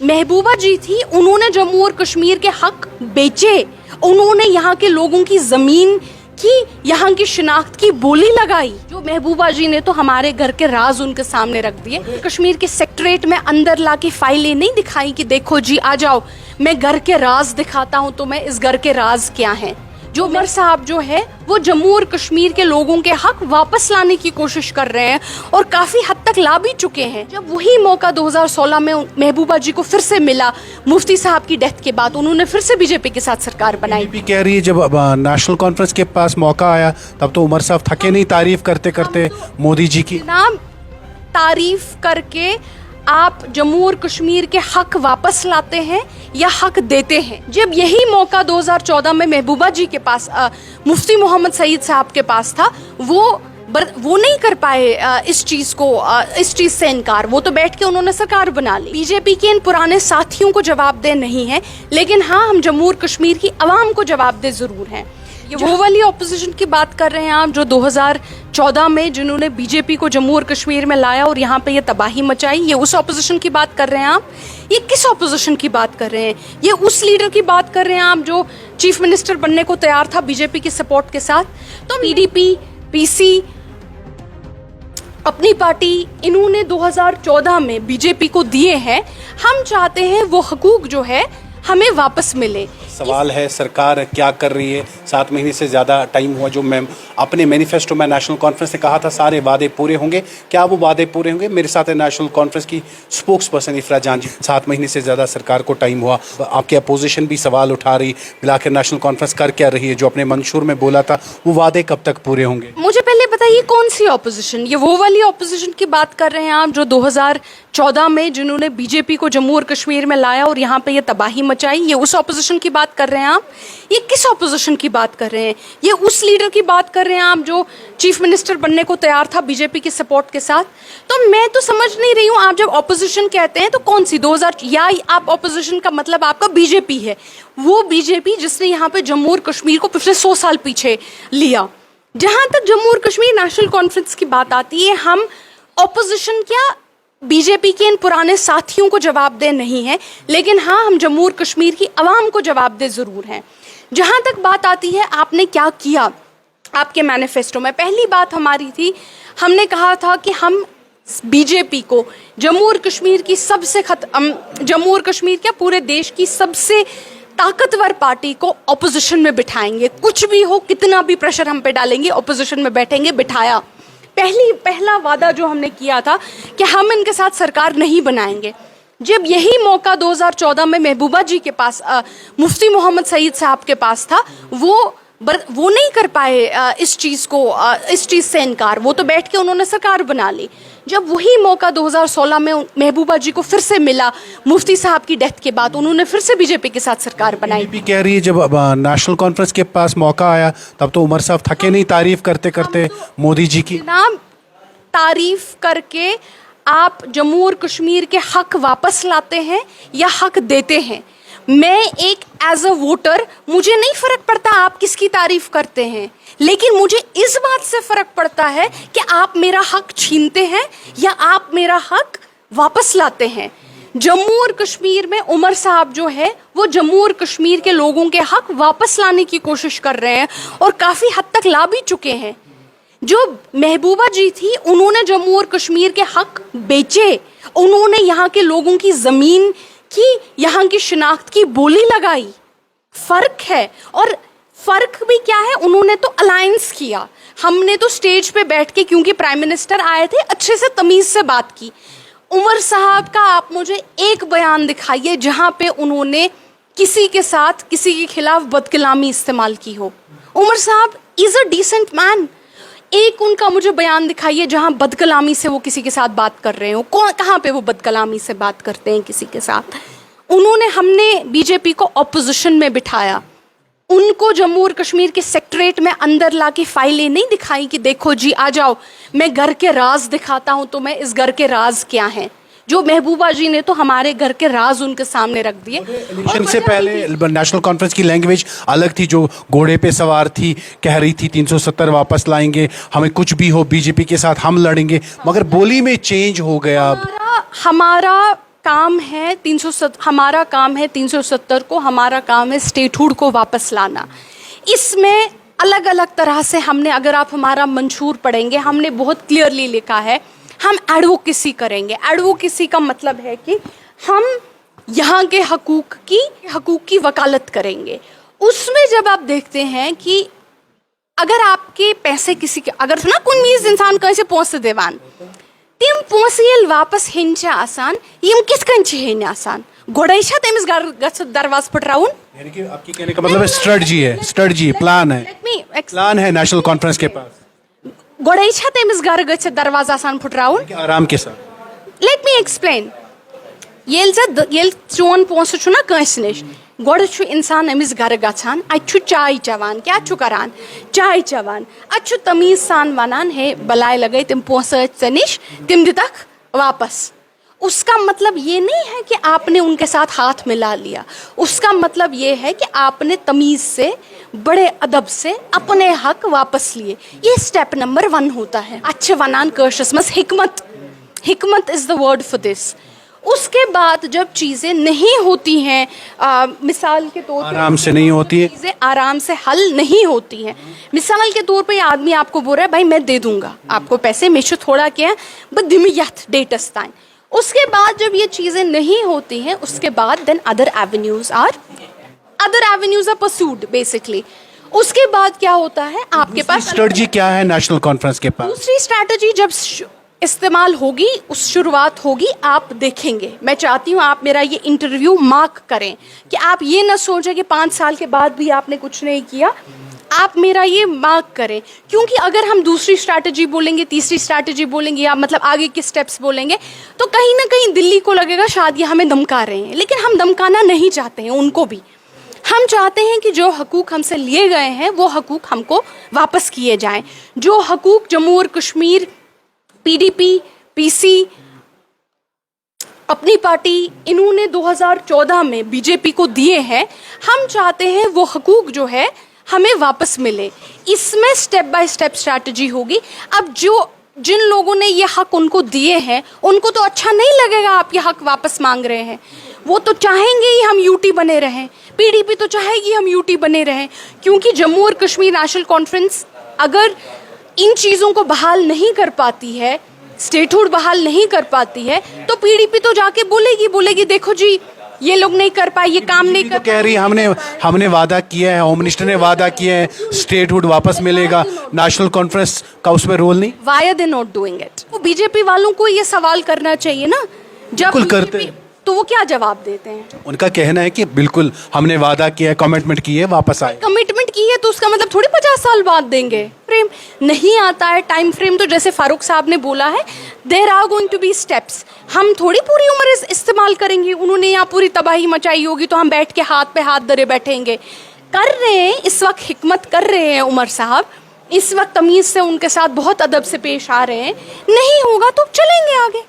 महबूबा जी थी, उन्होंने जम्मू और कश्मीर के हक बेचे, उन्होंने यहाँ के लोगों की जमीन की, यहाँ की शिनाख्त की बोली लगाई। जो महबूबा जी ने तो हमारे घर के राज उनके सामने रख दिए। कश्मीर के सेक्रेटरीट में अंदर लाके फाइलें नहीं दिखाई कि देखो जी आ जाओ, मैं घर के राज दिखाता हूँ तुम्हें, इस घर के राज क्या हैं। जो उमर साहब जो है वो जम्मू और कश्मीर के लोगों के हक वापस लाने की कोशिश कर रहे हैं और काफी हद तक ला भी चुके हैं। जब वही मौका 2016 में महबूबा जी को फिर से मिला, मुफ्ती साहब की डेथ के बाद उन्होंने फिर से बीजेपी के साथ सरकार बनाई। बीजेपी कह रही है जब नेशनल कॉन्फ्रेंस के पास मौका आया तब तो उमर साहब थके नहीं तारीफ करते करते मोदी जी की। नाम तारीफ करके आप जम्मू और कश्मीर के हक वापस लाते हैं या हक देते हैं। जब यही मौका 2014 में महबूबा जी के पास, मुफ्ती मोहम्मद सईद साहब के पास था, वो नहीं कर पाए इस चीज से इनकार। वो तो बैठ के उन्होंने सरकार बना ली। बीजेपी के इन पुराने साथियों को जवाबदेह नहीं है, लेकिन हाँ, हम जम्मू और कश्मीर की आवाम को जवाबदेह जरूर हैं। ये वो वाली ऑपोजिशन की बात कर रहे हैं आप जो 2014 में जिन्होंने बीजेपी को जम्मू और कश्मीर में लाया और यहाँ पे ये तबाही मचाई, ये उस ऑपोजिशन की बात कर रहे हैं आप। ये किस ऑपोजिशन की बात कर रहे हैं? ये उस लीडर की बात कर रहे हैं आप जो चीफ मिनिस्टर बनने को तैयार था बीजेपी की सपोर्ट के साथ। तो पीडीपी, पीसी, अपनी पार्टी, इन्होंने 2014 में बीजेपी को दिए हैं। हम चाहते हैं वो हकूक जो है हमें वापस मिले। सवाल है सरकार क्या कर रही है। 7 महीने से ज़्यादा टाइम हुआ। जो मैं अपने मैनिफेस्टो में नेशनल कॉन्फ्रेंस ने कहा था सारे वादे पूरे होंगे, क्या वो वादे पूरे होंगे? मेरे साथ है नेशनल कॉन्फ्रेंस की स्पोक्स पर्सन इफ्रा जान जी। 7 महीने से ज़्यादा सरकार को टाइम हुआ, आपकी अपोजिशन भी सवाल उठा रही, मिलाकर नेशनल कॉन्फ्रेंस कर क्या रही है? जो अपने मंशूर में बोला था वो वादे कब तक पूरे होंगे? मुझे पहले बताइए कौन सी ऑपोजिशन? ये वो वाली ऑपोजिशन की बात कर रहे हैं आप जो 2014 में जिन्होंने बीजेपी को जम्मू और कश्मीर में लाया और यहाँ पे ये तबाही मचाई, ये उस ऑपोजिशन की बात कर रहे हैं आप? ये किस ऑपोजिशन की बात कर रहे हैं? ये उस लीडर की बात कर रहे हैं आप जो चीफ मिनिस्टर बनने को तैयार था बीजेपी की सपोर्ट के साथ? तो मैं तो समझ नहीं रही हूँ, आप जब ऑपोजिशन कहते हैं तो कौन सी 2000, या आप ऑपोजिशन का मतलब आपका बीजेपी है, वो बीजेपी जिसने यहाँ पे जम्मू और कश्मीर को पिछले 100 साल पीछे लिया। जहां तक जम्मू और कश्मीर नेशनल कॉन्फ्रेंस की बात आती है, हम ऑपोजिशन क्या बीजेपी के इन पुराने साथियों को जवाबदेह नहीं है, लेकिन हाँ, हम जम्मू और कश्मीर की आवाम को जवाबदेह जरूर हैं। जहां तक बात आती है आपने क्या किया आपके मैनिफेस्टो में, पहली बात हमारी थी, हमने कहा था कि हम बीजेपी को जम्मू और कश्मीर की जम्मू और कश्मीर क्या पूरे देश की सबसे ताकतवर पार्टी को ऑपोजिशन में बिठाएंगे। कुछ भी हो, कितना भी प्रेशर हम पे डालेंगे, ऑपोजिशन में बैठेंगे। बिठाया। पहला वादा जो हमने किया था कि हम इनके साथ सरकार नहीं बनाएंगे। जब यही मौका 2014 में महबूबा जी के पास, मुफ्ती मोहम्मद सईद साहब के पास था, वो नहीं कर पाए इस चीज से इनकार। वो तो बैठ के उन्होंने सरकार बना ली। जब वही मौका 2016 में महबूबा जी को फिर से मिला, मुफ्ती साहब की डेथ के बाद उन्होंने फिर से बीजेपी के साथ सरकार बनाई। बीजेपी कह रही है जब नेशनल कॉन्फ्रेंस के पास मौका आया तब तो उमर साहब थके नहीं तारीफ करते करते मोदी जी की। नाम तारीफ करके आप जम्मू और कश्मीर के हक वापस लाते हैं या हक देते हैं। मैं एक एज अ वोटर, मुझे नहीं फर्क पड़ता आप किसकी तारीफ करते हैं, लेकिन मुझे इस बात से फर्क पड़ता है कि आप मेरा हक छीनते हैं या आप मेरा हक वापस लाते हैं। जम्मू और कश्मीर में उमर साहब जो है वो जम्मू और कश्मीर के लोगों के हक वापस लाने की कोशिश कर रहे हैं और काफी हद तक ला भी चुके हैं। जो महबूबा जी थी, उन्होंने जम्मू और कश्मीर के हक बेचे, उन्होंने यहाँ के लोगों की जमीन की, यहाँ की शिनाख्त की बोली लगाई। फर्क है, और फर्क भी क्या है, उन्होंने तो अलायंस किया, हमने तो स्टेज पे बैठ के, क्योंकि प्राइम मिनिस्टर आए थे, अच्छे से तमीज से बात की। उमर साहब का आप मुझे एक बयान दिखाइए जहां पे उन्होंने किसी के साथ, किसी के खिलाफ बदकलामी इस्तेमाल की हो। उमर साहब इज अ डिसेंट मैन। एक उनका मुझे बयान दिखाइए जहां बदकलामी से वो किसी के साथ बात कर रहे हो। कहाँ पे वो बदकलामी से बात करते हैं किसी के साथ? हमने बीजेपी को ऑपोजिशन में बिठाया, उनको जम्मू और कश्मीर के सेक्रेटरीट में अंदर लाके फाइलें नहीं दिखाई कि देखो जी आ जाओ, मैं घर के राज दिखाता हूँ तुम्हें, इस घर के राज क्या हैं। जो महबूबा जी ने तो हमारे घर के राज उनके सामने रख दिए। इलेक्शन से पहले नेशनल कॉन्फ्रेंस की लैंग्वेज अलग थी, जो घोड़े पे सवार थी, कह रही थी 370 वापस लाएंगे, हमें कुछ भी हो बीजेपी के साथ हम लड़ेंगे, मगर बोली में चेंज हो गया। हमारा काम है 370, हमारा काम है 370 को, हमारा काम है स्टेटहुड को वापस लाना। इसमें अलग अलग तरह से हमने, अगर आप हमारा मंशूर पढ़ेंगे, हमने बहुत क्लियरली लिखा है हम एडवोकेसी करेंगे। एडवोकेसी का मतलब है कि हम यहाँ के हकूक़ की वकालत करेंगे। उसमें जब आप देखते हैं कि अगर आपके पैसे किसी के, अगर ना कुन मीज इंसान कैसे पहुँच देवान तिम पोसियल वापस हेंचे आसान, यम किस कंचे हेने आसान गोड़े छा तेमिस घर गछ दरवाज पटराउन। यानी कि आपकी कहने का मतलब है स्ट्रेटजी प्लान है नेशनल कॉन्फ्रेंस के पास। गोड़े छा तेमिस घर गछ दरवाज आसान पटराउन आराम के साथ। Let me explain. येल चोन पोस छु ना कंस निश गोड़ छु इंसान अमिस घर गछान, अछु चाय चवान, क्या छु करान चाय चवान, अछु तमीज सान वनान है बलाय लगे तिम पोस निश तिम दितक वापस। उसका मतलब ये नहीं है कि आपने उनके साथ हाथ मिला लिया, उसका मतलब ये है कि आपने तमीज़ से, बड़े अदब से अपने हक वापस लिए। ये स्टेप नंबर 1 होता है। अच्छे वनान कर्शस मस हिकमत is the word for this. उसके बाद जब चीज़ें नहीं होती हैं, मिसाल के तौर पर आराम से नहीं होती है, चीज़ें आराम से हल नहीं होती हैं। मिसाल के तौर पे आदमी आपको बोल रहा है भाई मैं दे दूंगा आपको पैसे, मेशु थोड़ा क्या बट दिमी यथ डेटस टाइम। उसके बाद जब ये चीज़ें नहीं होती हैं, उसके बाद then other avenues are pursued basically. उसके बाद क्या होता है आपके पास स्ट्रेटजी क्या है नेशनल कॉन्फ्रेंस के पास? दूसरी स्ट्रैटेजी जब इस्तेमाल होगी, उस शुरुआत होगी, आप देखेंगे। मैं चाहती हूँ आप मेरा ये इंटरव्यू मार्क करें कि आप ये ना सोचें कि 5 साल के बाद भी आपने कुछ नहीं किया। आप मेरा ये मार्क करें, क्योंकि अगर हम दूसरी स्ट्रैटेजी बोलेंगे, तीसरी स्ट्रैटेजी बोलेंगे, या मतलब आगे के स्टेप्स बोलेंगे, तो कहीं ना कहीं दिल्ली को लगेगा शायद ये हमें धमका रहे हैं। लेकिन हम धमकाना नहीं चाहते हैं उनको भी। हम चाहते हैं कि जो हकूक़ हमसे लिए गए हैं वो हकूक़ हमको वापस किए जाएं। जो हकूक़ जम्मू और कश्मीर, PDP, PC, अपनी पार्टी, इन्होंने 2014 में BJP को दिए हैं, हम चाहते हैं वो हकूक़ जो है हमें वापस मिले। इसमें स्टेप बाय स्टेप स्ट्रैटेजी होगी। अब जिन लोगों ने ये हक उनको दिए हैं, उनको तो अच्छा नहीं लगेगा आप ये हक वापस मांग रहे हैं। वो तो चाहेंगे ही हम यूटी बने रहें, PDP तो चाहेगी हम यूटी बने रहें, क्योंकि जम्मू और कश्मीर नेशनल कॉन्फ्रेंस अगर इन चीज़ों को बहाल नहीं कर पाती है, स्टेटहुड बहाल नहीं कर पाती है, तो PDP तो जाके बोलेगी देखो जी ये लोग नहीं कर पाए, ये काम नहीं कर। कह रही है हमने वादा किया है, होम मिनिस्टर ने वादा किया है स्टेटहुड वापस मिलेगा, नेशनल कॉन्फ्रेंस का उसमें रोल नहीं। Why are they not doing it? वो BJP वालों को ये सवाल करना चाहिए ना, जब करते तो वो क्या जवाब देते हैं? उनका कहना है कि बिल्कुल हमने वादा किया है, कमिटमेंट की है, वापस आए। कमिटमेंट की है तो उसका मतलब थोड़ी 50 साल बाद देंगे। फ्रेम नहीं आता है, टाइम फ्रेम तो जैसे फारूक साहब ने बोला है, there are going to be steps. हम थोड़ी पूरी उम्र इस्तेमाल करेंगे। उन्होंने यहाँ पूरी तबाही मचाई होगी तो हम बैठ के हाथ पे हाथ धरे बैठेंगे? कर रहे हैं इस वक्त, हिकमत कर रहे हैं उमर साहब, इस वक्त तमीज़ से उनके साथ बहुत अदब से पेश आ रहे हैं। नहीं होगा तो चलेंगे आगे।